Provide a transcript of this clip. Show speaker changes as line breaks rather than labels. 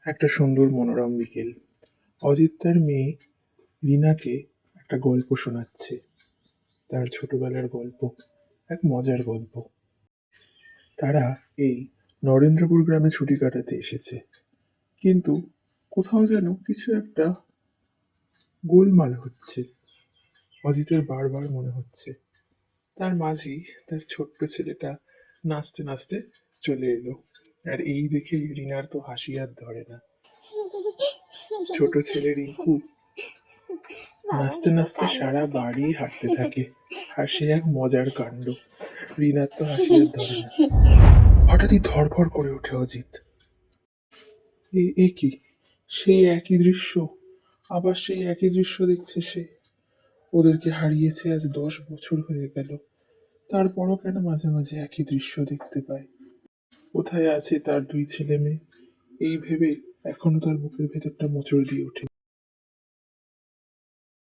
একটা সুন্দর মনোরম বিকেল। অজিত তার মেয়ে রিনাকে একটা গল্প শোনাচ্ছে, তার ছোটবেলার গল্প, এক মজার গল্প। তারা এই নরেন্দ্রপুর গ্রামে ছুটি কাটাতে এসেছে, কিন্তু কোথাও যেন কিছু একটা গোলমাল হচ্ছে। অজিতের বারবার মনে হচ্ছে। তার মাঝেই তার ছোট্ট ছেলেটা নাচতে নাচতে চলে এলো, আর এই দেখেই রিনার তো হাসি আর ধরে না। ছোট ছেলে রিঙ্কু নাচতে নাচতে সারা বাড়ি হাঁটতে থাকে, আর সে এক মজার কাণ্ড। রিনার তো হাসি আর ধরে না। হঠাৎই ধরফর করে ওঠে অজিত। এ কি? সেই একই দৃশ্য, আবার সেই একই দৃশ্য দেখছে সে। ওদেরকে হারিয়েছে আজ 10 বছর হয়ে গেল, তারপরও কেন মাঝে মাঝে একই দৃশ্য দেখতে পায়? কোথায় আছে তার দুই ছেলে মেয়ে? এই ভেবে এখনো তার বুকের ভেতরটা মোচড় দিয়ে ওঠে।